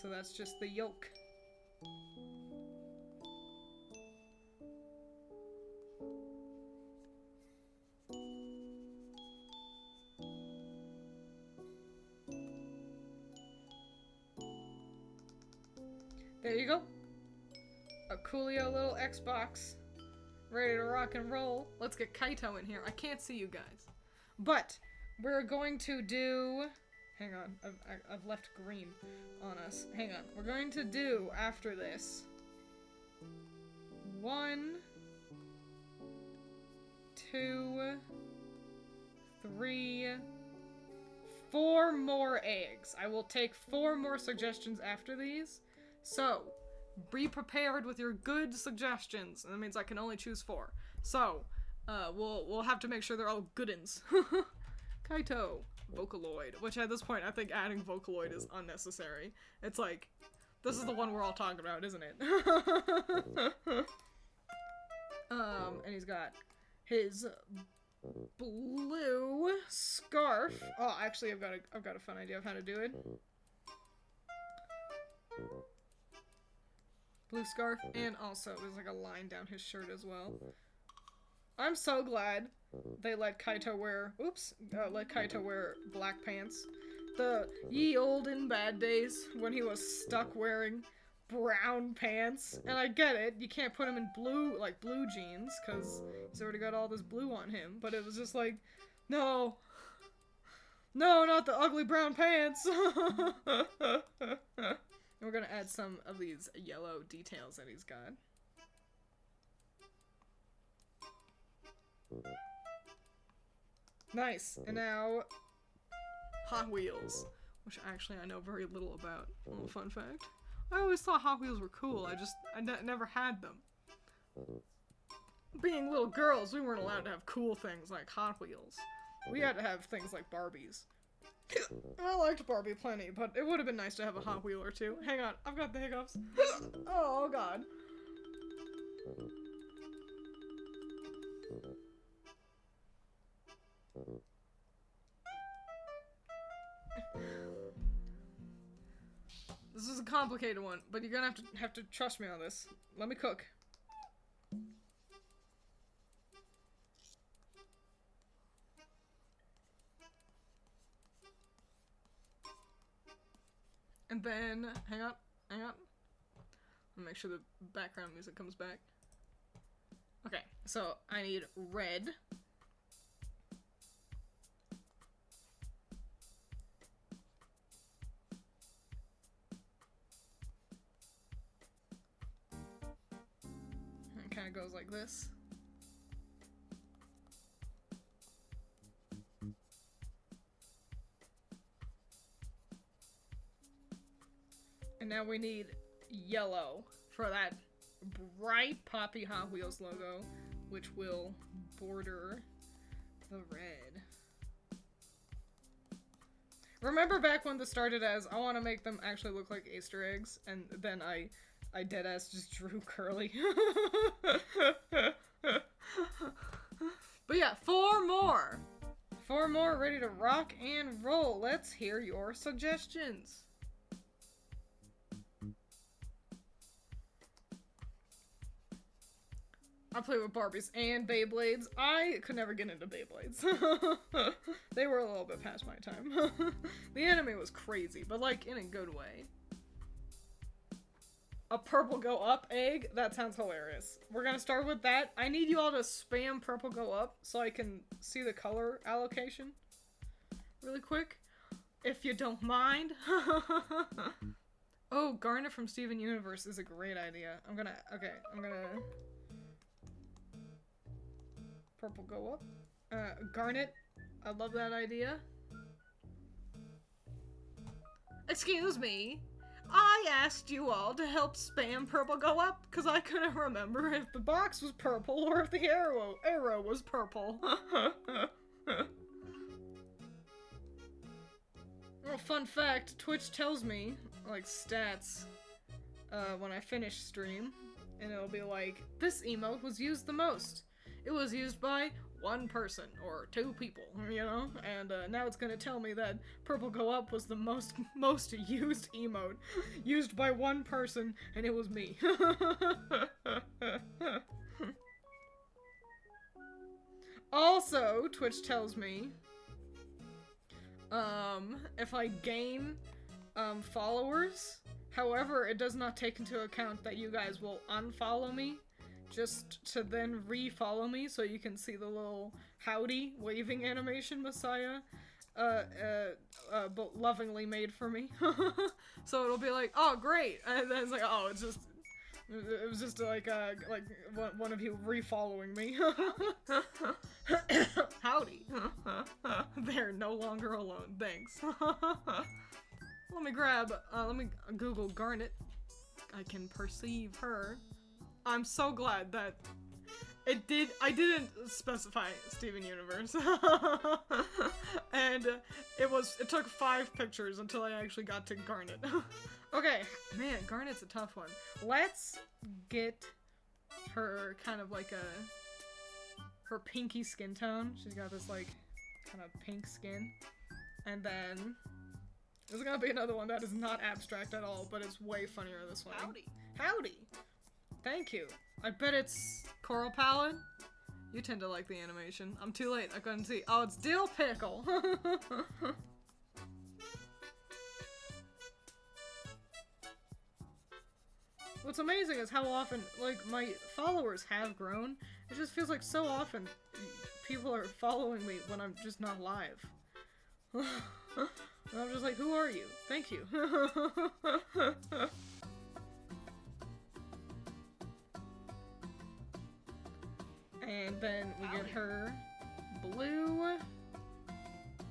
So that's just the yolk. There you go. A coolio little Xbox. Ready to rock and roll. Let's get Kaito in here. I can't see you guys. But we're going to do... Hang on. I've left green on us. Hang on. We're going to do, after this, 1, 2, 3, 4 more eggs. I will take 4 more suggestions after these. So, be prepared with your good suggestions. And that means I can only choose 4. So, we'll have to make sure they're all good-uns. Kaito. Vocaloid. Which at this point, I think adding Vocaloid is unnecessary. It's like, this is the one we're all talking about, isn't it? And he's got his blue scarf. Oh, actually, I've got a fun idea of how to do it. Blue scarf, and also there's like a line down his shirt as well. I'm so glad they let Kaito wear, let Kaito wear black pants. The ye olden bad days when he was stuck wearing brown pants. And I get it, you can't put him in blue jeans, because he's already got all this blue on him. But it was just like, no, not the ugly brown pants. And we're gonna add some of these yellow details that he's got. Nice. And now Hot Wheels, which actually I know very little about. A little fun fact. I always thought Hot Wheels were cool. I never had them. Being little girls, we weren't allowed to have cool things like Hot Wheels. We had to have things like Barbies. I liked Barbie plenty, but it would have been nice to have a Hot Wheel or two. Hang on, I've got the hiccups. Oh god. This is a complicated one, but you're gonna have to trust me on this. Let me cook. And then, hang on. Let me make sure the background music comes back. Okay, so I need red. It kind of goes like this. And now we need yellow for that bright poppy Hot Wheels logo, which will border the red. Remember back when this started as, I want to make them actually look like Easter eggs, and then I deadass just drew Curly. But yeah, 4 more! 4 more ready to rock and roll. Let's hear your suggestions. I play with Barbies and Beyblades. I could never get into Beyblades. They were a little bit past my time. The anime was crazy, but like in a good way. A purple go up egg? That sounds hilarious. We're gonna start with that. I need you all to spam purple go up so I can see the color allocation really quick, if you don't mind. Oh, Garnet from Steven Universe is a great idea. I'm gonna purple go up. Garnet, I love that idea. Excuse me, I asked you all to help spam purple go up because I couldn't remember if the box was purple or if the arrow was purple. Well, fun fact, Twitch tells me, like, stats, when I finish stream, and it'll be like, this emote was used the most. It was used by 1 person, or 2 people, you know? And, now it's gonna tell me that Purple Go Up was the most used emote, used by 1 person, and it was me. Also, Twitch tells me, if I gain, followers, however, it does not take into account that you guys will unfollow me, just to then re-follow me so you can see the little howdy waving animation Messiah but lovingly made for me. So it'll be like, oh great, and then it's like, oh, it was just like one of you re-following me. Howdy. They're no longer alone, thanks. Let me Google Garnet. I can perceive her. I'm so glad that I didn't specify Steven Universe. And it took 5 pictures until I actually got to Garnet. Okay, man, Garnet's a tough one. Let's get her kind of like her pinky skin tone. She's got this like kind of pink skin. And then there's gonna be another one that is not abstract at all, but it's way funnier this one. Howdy. Howdy! Thank you. I bet it's Coral Palette. You tend to like the animation. I'm too late. I couldn't see. Oh, it's Dill Pickle. What's amazing is how often, like, my followers have grown. It just feels like so often people are following me when I'm just not live. And I'm just like, who are you? Thank you. And then we get her blue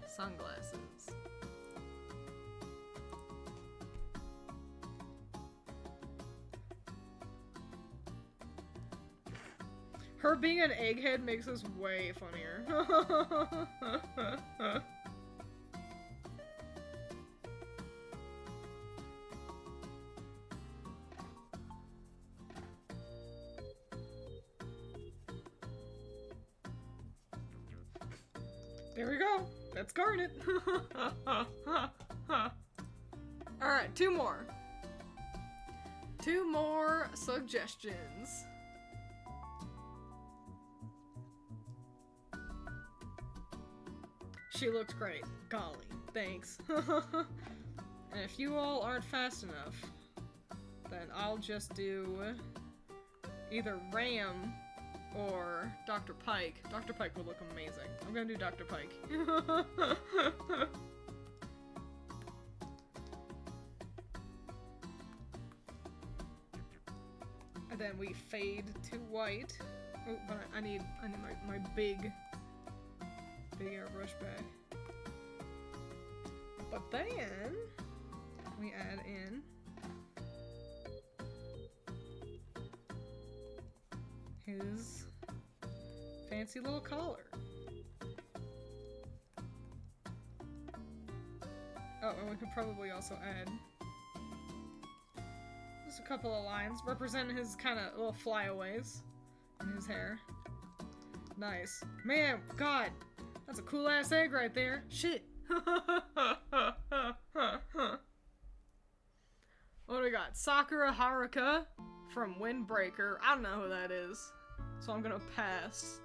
sunglasses. Her being an egghead makes this way funnier. There we go. That's Garnet. Alright, two more. Two more suggestions. She looks great. Golly, thanks. And if you all aren't fast enough, then I'll just do either Ram or Dr. Pike. Dr. Pike would look amazing. I'm gonna do Dr. Pike. And then we fade to white. Oh, but I need my big airbrush back. But then we add in his fancy little collar. Oh, and we could probably also add just a couple of lines representing his kind of little flyaways in his hair. Nice. Man, God, that's a cool ass egg right there. Shit. What do we got? Sakura Haruka from Windbreaker. I don't know who that is, so I'm gonna pass.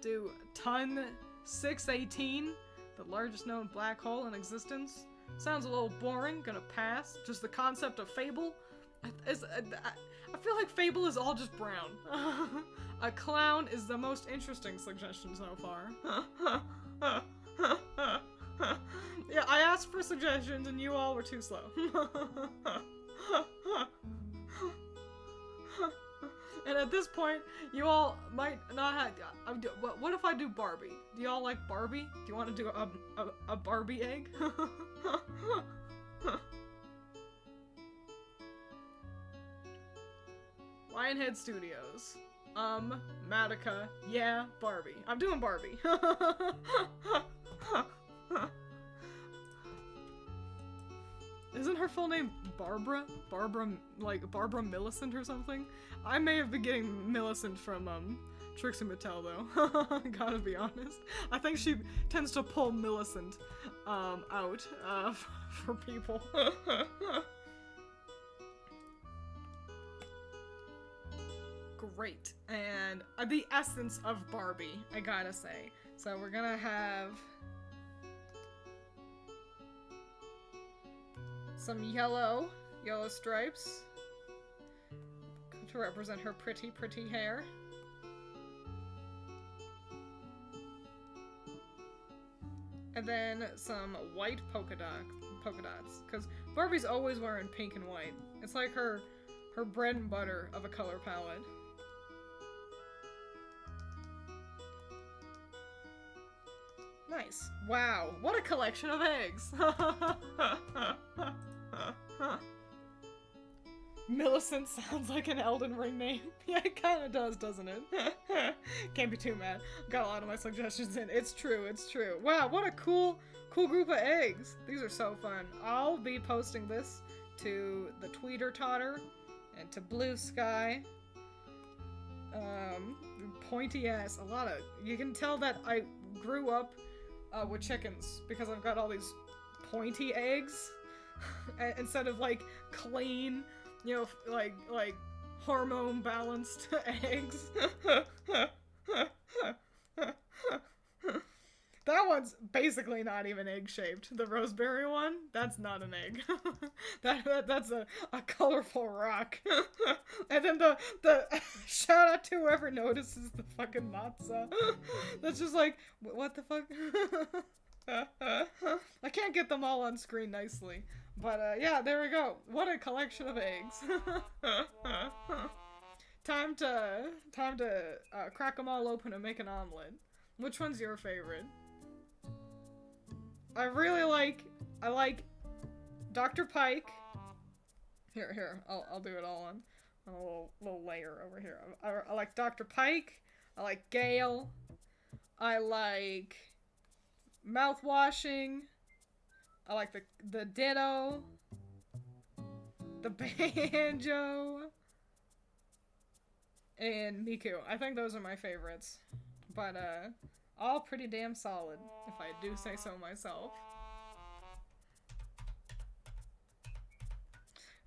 Do Ton 618, the largest known black hole in existence. Sounds a little boring. Gonna pass. Just the concept of Fable. I feel like Fable is all just brown. A clown is the most interesting suggestion so far. Yeah, I asked for suggestions and you all were too slow. And at this point, you all might not have... what if I do Barbie? Do y'all like Barbie? Do you want to do a Barbie egg? Lionhead Studios. Madoka. Yeah, Barbie. I'm doing Barbie. Isn't her full name Barbara? Like Barbara Millicent or something? I may have been getting Millicent from, Trixie Mattel, though. Gotta be honest. I think she tends to pull Millicent, out, for people. Great. And the essence of Barbie, I gotta say. So we're gonna have some yellow stripes to represent her pretty hair. And then some white polka dots, because Barbie's always wearing pink and white. It's like her bread and butter of a color palette. Nice. Wow, what a collection of eggs! Millicent sounds like an Elden Ring name. Yeah, it kinda does, doesn't it? Can't be too mad. Got a lot of my suggestions in. It's true, it's true. Wow, what a cool group of eggs. These are so fun. I'll be posting this to the Tweeter Totter and to Blue Sky. Pointy ass. You can tell that I grew up with chickens because I've got all these pointy eggs instead of like clean, you know, like hormone balanced eggs. That one's basically not even egg shaped. The roseberry one, that's not an egg. That's a colorful rock. And then the shout out to whoever notices the fucking matzah. That's just like, what the fuck? I can't get them all on screen nicely. But yeah, there we go. What a collection of eggs. Time to crack them all open and make an omelet. Which one's your favorite? I like Dr. Pike. Here, I'll do it all on a little layer over here. I like Dr. Pike. I like Gale. I like mouthwashing. I like the Ditto. The Banjo. And Miku. I think those are my favorites. But, all pretty damn solid, if I do say so myself.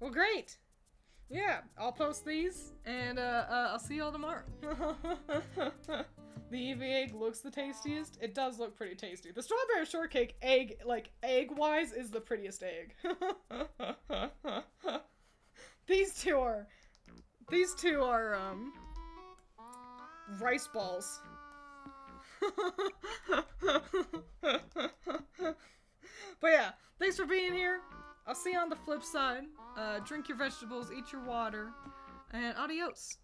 Well, great! Yeah, I'll post these, and I'll see y'all tomorrow. The Eevee egg looks the tastiest. It does look pretty tasty. The strawberry shortcake egg, like, egg-wise, is the prettiest egg. These two are, rice balls. But yeah, thanks for being here. I'll see you on the flip side. Drink your vegetables, eat your water, and adios.